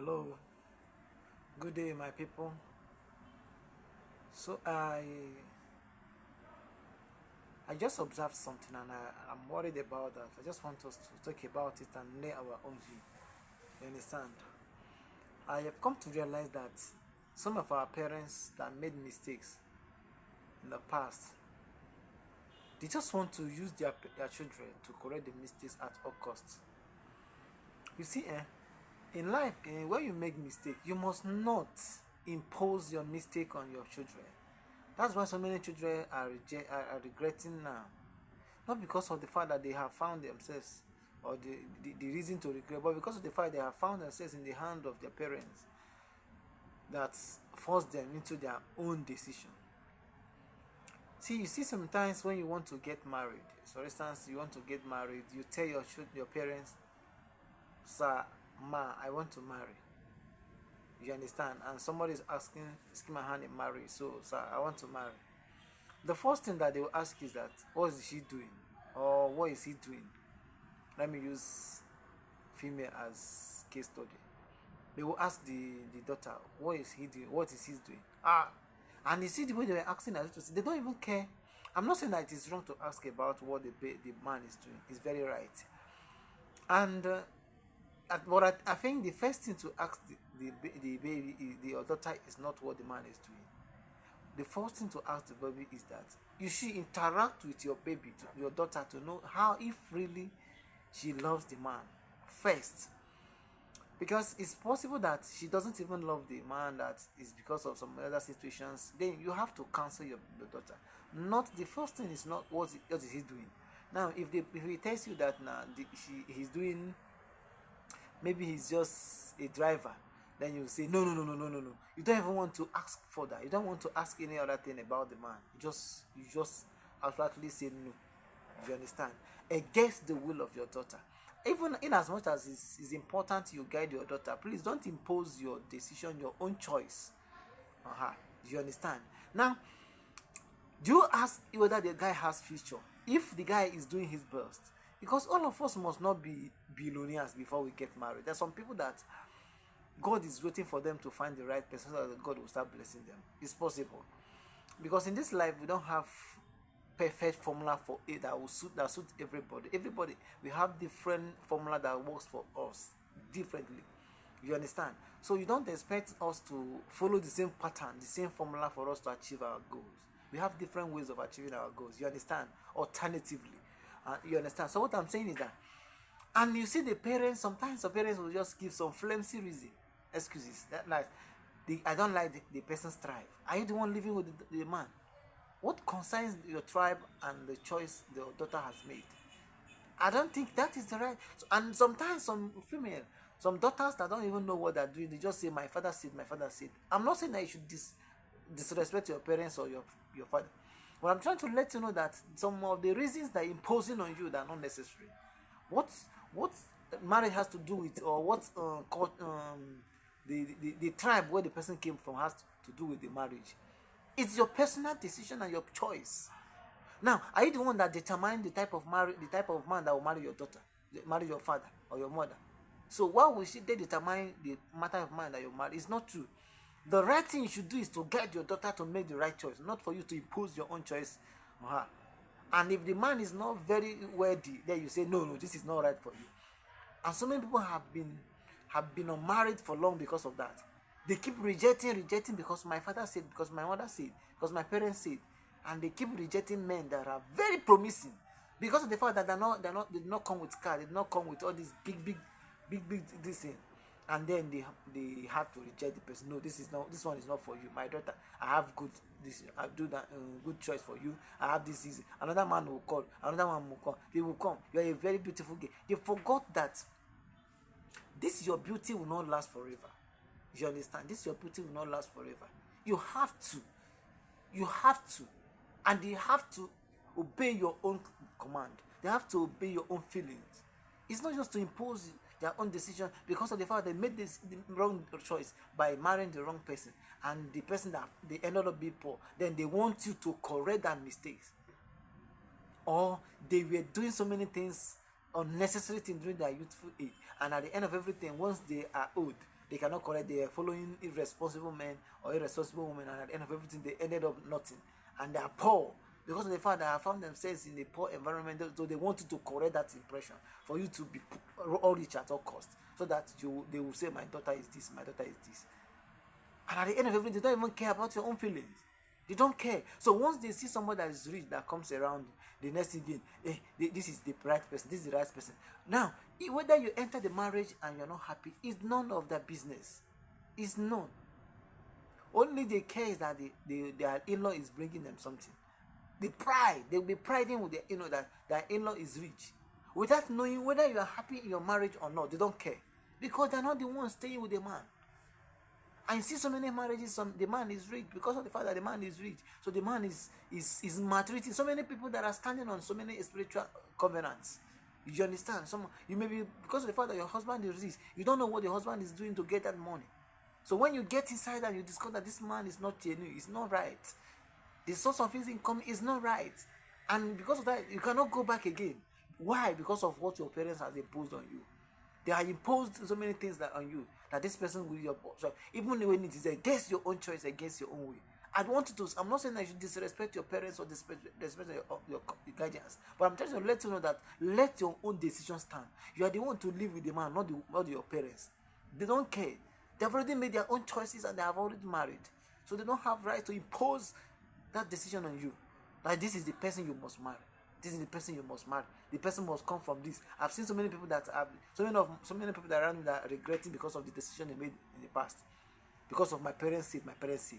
Hello, good day, my people. So I just observed something and I'm worried about that. I just want us to talk about it and lay our own view. You understand? I have come to realize that some of our parents that made mistakes in the past, they just want to use their children to correct the mistakes at all costs. You see, in life, when you make mistake, you must not impose your mistake on your children. That's why so many children are regretting now. Not because of the fact that they have found themselves or the reason to regret, but because of the fact they have found themselves in the hand of their parents that forced them into their own decision. See, you see sometimes when you want to get married, for instance, you want to get married, you tell your parents, sir, ma, I want to marry. You understand? And somebody is asking my hand in marriage, so sir, I want to marry. The first thing that they will ask is that, what is she doing? Or what is he doing? Let me use female as case study. They will ask the daughter, what is he doing? What is he doing? And you see the way they were asking as to say, they don't even care. I'm not saying that it is wrong to ask about what the man is doing. It's very right. And but I think the first thing to ask the baby, the daughter, is not what the man is doing. The first thing to ask the baby is that you should interact with your baby, your daughter, to know how, if really she loves the man first. Because it's possible that she doesn't even love the man, that is because of some other situations. Then you have to counsel your daughter. Not the first thing is not what is he doing. Now, if he tells you that now he's doing, maybe he's just a driver, then you say no. You don't even want to ask for that. You don't want to ask any other thing about the man. You just outrightly say no. You understand? Against the will of your daughter. Even in as much as it's important you guide your daughter, please don't impose your decision, your own choice on her. Do you understand? Now, do you ask whether the guy has future? If the guy is doing his best, because all of us must not be billionaires before we get married. There's some people that God is waiting for them to find the right person so that God will start blessing them. It's possible. Because in this life, we don't have perfect formula for it that will suit everybody. We have different formula that works for us differently. You understand? So you don't expect us to follow the same pattern, the same formula for us to achieve our goals. We have different ways of achieving our goals. You understand? Alternatively. You understand? So what I'm saying is that, and you see the parents, sometimes the parents will just give some flimsy reason, excuses. That like, I don't like the person's tribe. Are you the one living with the man? What concerns your tribe and the choice the daughter has made? I don't think that is the right. And sometimes some daughters that don't even know what they're doing, they just say, my father said, my father said. I'm not saying that you should disrespect your parents or your father. But I'm trying to let you know that some of the reasons they're imposing on you that are not necessary. What marriage has to do with, or what the tribe where the person came from has to do with the marriage. It's your personal decision and your choice. Now, are you the one that determines the type of man that will marry your daughter, marry your father or your mother? So why will they determine the matter of man that you marry? It's not true. The right thing you should do is to guide your daughter to make the right choice, not for you to impose your own choice on her. And if the man is not very worthy, then you say, no, this is not right for you. And so many people have been unmarried for long because of that. They keep rejecting because my father said, because my mother said, because my parents said, and they keep rejecting men that are very promising because of the fact that they did not come with car, they did not come with all these big this thing, and then they have to reject the person. No, this one is not for you, my daughter. I have I do that good choice for you. I have this easy. Another man will call, another one will come. They will come. You are a very beautiful girl. They forgot that this your beauty will not last forever. You understand? This your beauty will not last forever. You have to, and they have to obey your own command. They have to obey your own feelings. It's not just to impose their own decision because of the fact they made the wrong choice by marrying the wrong person, and the person that they ended up being poor. Then they want you to correct that mistakes, or they were doing so many things unnecessary things during their youthful age, and at the end of everything, once they are old, they cannot correct. They are following irresponsible men or irresponsible women, and at the end of everything, they ended up nothing, and they are poor because of the fact that they have found themselves in a poor environment. So they want you to correct that impression for you to be all rich at all costs, so that they will say, my daughter is this, my daughter is this, and at the end of everything, they don't even care about your own feelings. They don't care. So once they see somebody that is rich that comes around, the next thing, this is the right person, this is the right person. Now, whether you enter the marriage and you're not happy is none of their business. It's none. Only they care is that their in-law is bringing them something. They'll be priding with their that their in-law is rich, without knowing whether you are happy in your marriage or not. They don't care, because they're not the ones staying with the man. I see so many marriages, the man is rich because of the fact that the man is rich. So the man is maltreating so many people that are standing on so many spiritual covenants. You understand? You may be, because of the fact that your husband is rich, you don't know what the husband is doing to get that money. So when you get inside and you discover that this man is not genuine, it's not right, the source of his income is not right, and because of that, you cannot go back again. Why? Because of what your parents have imposed on you. They have imposed so many things that on you, that this person will be your boss. So even when it is against your own choice, against your own way. I'm not saying that you should disrespect your parents or disrespect your guardians, but I'm trying to let you know that let your own decision stand. You are the one to live with the man, not your parents. They don't care. They have already made their own choices and they have already married. So they don't have right to impose that decision on you. Like, this is the person you must marry. This is the person you must marry. The person must come from this. I've seen so many people that that around me that are regretting because of the decision they made in the past. Because of my parents said.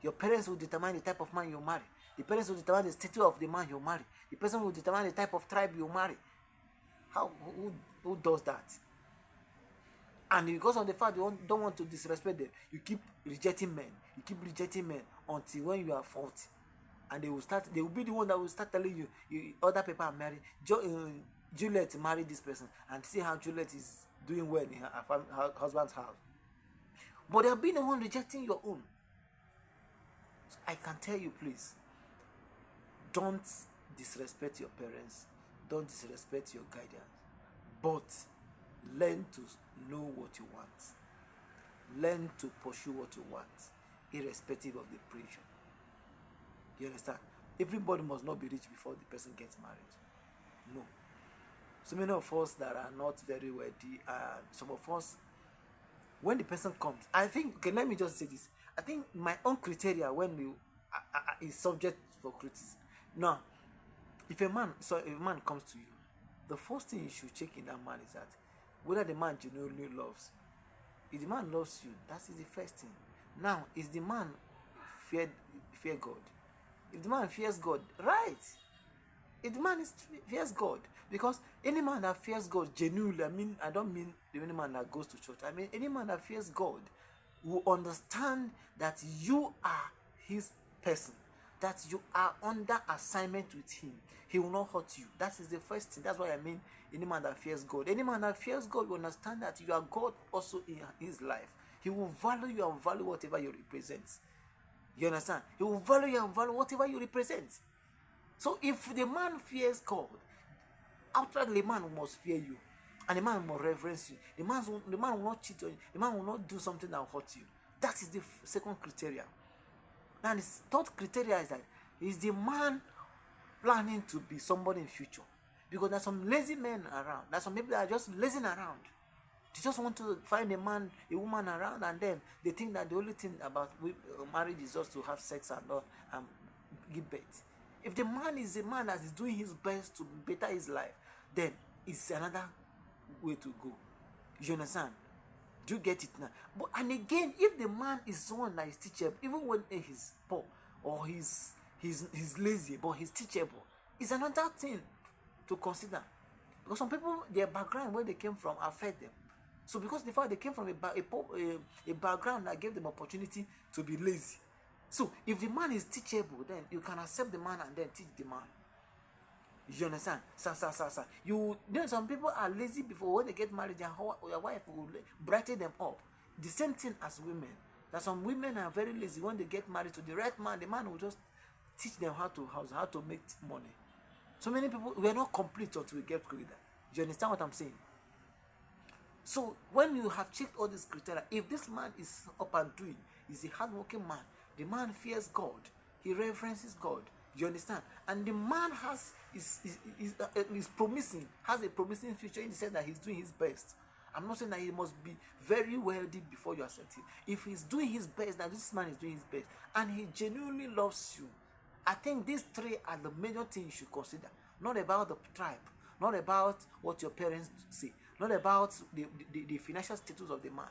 Your parents will determine the type of man you marry. The parents will determine the status of the man you marry. The person will determine the type of tribe you marry. Who does that? And because of the fact you don't want to disrespect them, you keep rejecting men. You keep rejecting men until when you are 40. And they will be the one that will start telling you other people are married. Juliet married this person, and see how Juliet is doing well in her husband's house. But they have been the one rejecting your own. So I can tell you, please, don't disrespect your parents, don't disrespect your guidance, but learn to know what you want. Learn to pursue what you want, irrespective of the pressure. You understand? Everybody must not be rich before the person gets married. No. So many of us that are not very wealthy, and some of us, when the person comes, I think, okay, let me just say this. I think my own criteria when you is subject for criticism. Now, if a man comes to you, the first thing you should check in that man is that whether the man genuinely loves. If the man loves you, that is the first thing. Now, is the man fear God? If the man fears God, right? If the man fears God, because any man that fears God genuinely, I don't mean the any man that goes to church. I mean any man that fears God will understand that you are his person, that you are under assignment with him. He will not hurt you. That is the first thing. That's what I mean. Any man that fears God. Any man that fears God will understand that you are God also in his life. He will value you and value whatever you represent. You understand? He will value you and value whatever you represent. So if the man fears God, outwardly the man must fear you. And the man must reverence you. The man will not cheat on you. The man will not do something that will hurt you. That is the second criteria. Now the third criteria is that is the man planning to be somebody in future? Because there's some lazy men around. There's some people that are just lazing around. They just want to find a woman around, and then they think that the only thing about marriage is just to have sex and give birth. If the man is a man that is doing his best to better his life, then it's another way to go. You understand? Do you get it now? But and again, if the man is someone that is teachable, even when he's poor or he's lazy, but he's teachable, it's another thing to consider. Because some people, their background, where they came from, affect them. So because the fact they came from a background that gave them opportunity to be lazy. So if the man is teachable, then you can accept the man and then teach the man. You understand? Sir. Some people are lazy before when they get married, their wife will brighten them up. The same thing as women. That some women are very lazy when they get married to the right man. The man will just teach them how to make money. So many people, we are not complete until we get together. You understand what I'm saying? So when you have checked all these criteria, if this man is up and doing, is a hardworking man, the man fears God, he reverences God. You understand? And the man is promising, has a promising future in the sense that he's doing his best. I'm not saying that he must be very wealthy before you accept him. If he's doing his best, that this man is doing his best, and he genuinely loves you, I think these three are the major things you should consider. Not about the tribe, not about what your parents say, not about the financial status of the man.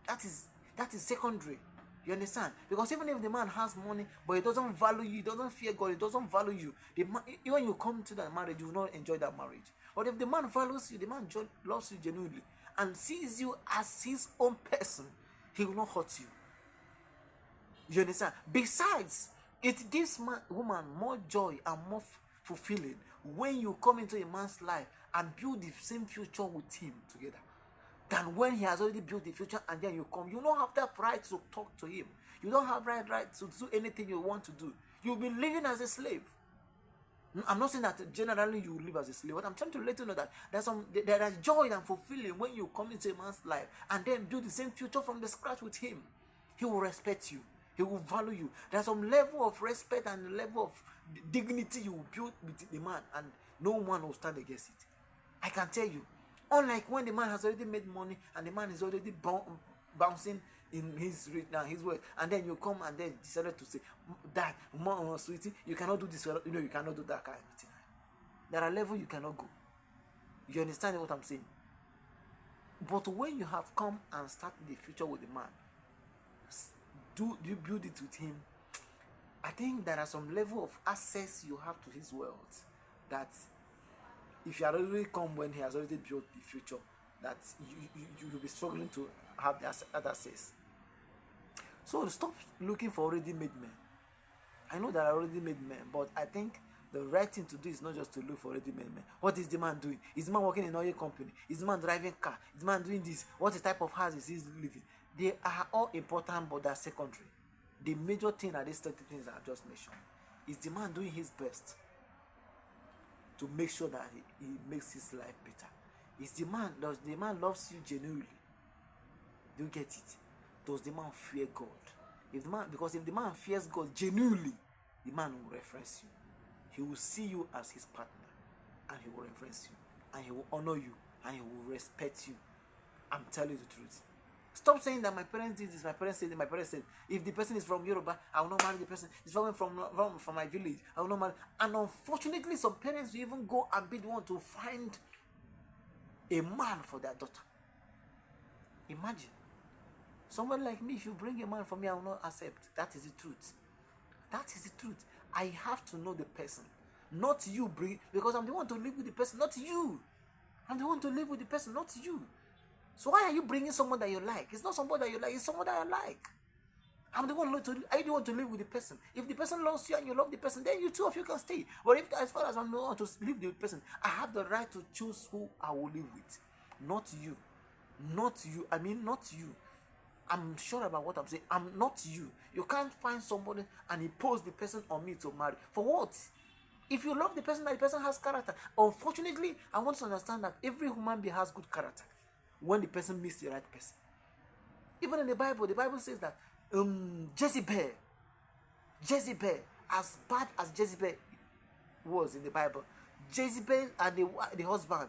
That is secondary. You understand? Because even if the man has money, but he doesn't value you, he doesn't fear God, he doesn't value you, when you come to that marriage, you will not enjoy that marriage. But if the man values you, the man loves you genuinely, and sees you as his own person, he will not hurt you. You understand? Besides, it gives woman more joy and more fulfilling when you come into a man's life and build the same future with him together, than when he has already built the future and then you come. You don't have that right to talk to him. You don't have right to do anything you want to do. You'll be living as a slave. I'm not saying that generally you live as a slave, but I'm trying to let you know that there is joy and fulfilling when you come into a man's life and then build the same future from the scratch with him. He will respect you. He will value you. There's some level of respect and level of dignity you will build with the man, and no one will stand against it. I can tell you. Unlike when the man has already made money and the man is already bouncing in his way, and then you come and then decided to say, "Dad, mom, sweetie, you cannot do this. You cannot do that kind of thing." There are levels you cannot go. You understand what I'm saying? But when you have come and started the future with the man, do you build it with him? I think there are some level of access you have to his wealth that, if you had already come when he has already built the future, that you will be struggling to have that access. So stop looking for already made men. I know there are already made men, but I think the right thing to do is not just to look for already made men. What is the man doing? Is the man working in an oil company? Is the man driving car? Is the man doing this? What type of house is he living? They are all important, but they are secondary. The major thing are these 30 things I just mentioned. Is the man doing his best to make sure that he makes his life better? Does the man loves you genuinely? Do you get it? Does the man fear God? Because if the man fears God genuinely, the man will reference you. He will see you as his partner, and he will reference you, and he will honor you, and he will respect you. I'm telling you the truth. Stop saying that my parents did this, my parents said, my parents said. If the person is from Yoruba, I will not marry the person. It's from my village, I will not marry. And unfortunately, some parents will even go and be the one to find a man for their daughter. Imagine. Someone like me, if you bring a man for me, I will not accept. That is the truth. That is the truth. I have to know the person. Not you bring, because I'm the one to live with the person, not you. I'm the one to live with the person, not you. So why are you bringing someone that you like? It's not someone that you like, it's someone that I like. I'm the one I don't want to live with the person. If the person loves you and you love the person, then you two of you can stay. But if, as far as I'm the one to live with the person, I have the right to choose who I will live with. Not you. Not you. I mean, not you. I'm sure about what I'm saying. I'm not you. You can't find somebody and impose the person on me to marry. For what? If you love the person, that the person has character. Unfortunately, I want to understand that every human being has good character when the person meets the right person. Even in the Bible says that Jezebel, as bad as Jezebel was in the Bible, Jezebel and the husband,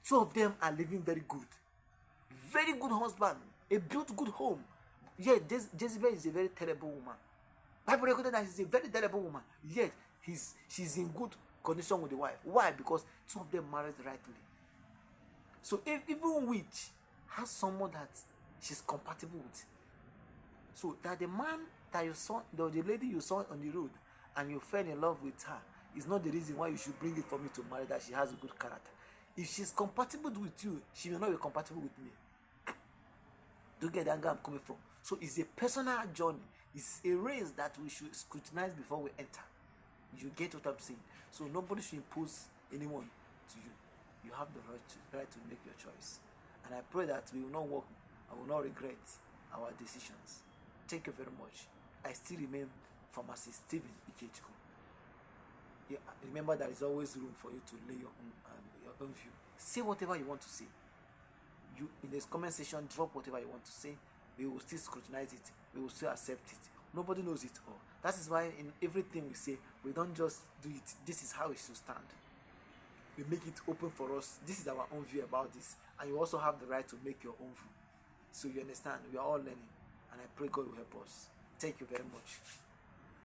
two of them are living very good. Very good husband. A built good home. Yet Jezebel is a very terrible woman. Bible recorded that she's a very terrible woman. Yet she's in good condition with the wife. Why? Because two of them married rightly. So even witch has someone that she's compatible with. So that the man that you saw, the lady you saw on the road, and you fell in love with her, is not the reason why you should bring it for me to marry, that she has a good character. If she's compatible with you, she will not be compatible with me. Do you get the angle I'm coming from? So it's a personal journey. It's a race that we should scrutinize before we enter. You get what I'm saying? So nobody should impose anyone to you. You have the right to make your choice. And I pray that we will not walk, I will not regret our decisions. Thank you very much. I still remain Pharmacist Stephen Ikechukwu. remember there is always room for you to lay your own view. Say whatever you want to say. You in this comment section, drop whatever you want to say. We will still scrutinize it. We will still accept it. Nobody knows it all. That is why in everything we say, we don't just do it. This is how it should stand. We make it open for us. This is our own view about this, and you also have the right to make your own view. So you understand, we are all learning, and I pray God will help us. Thank you very much.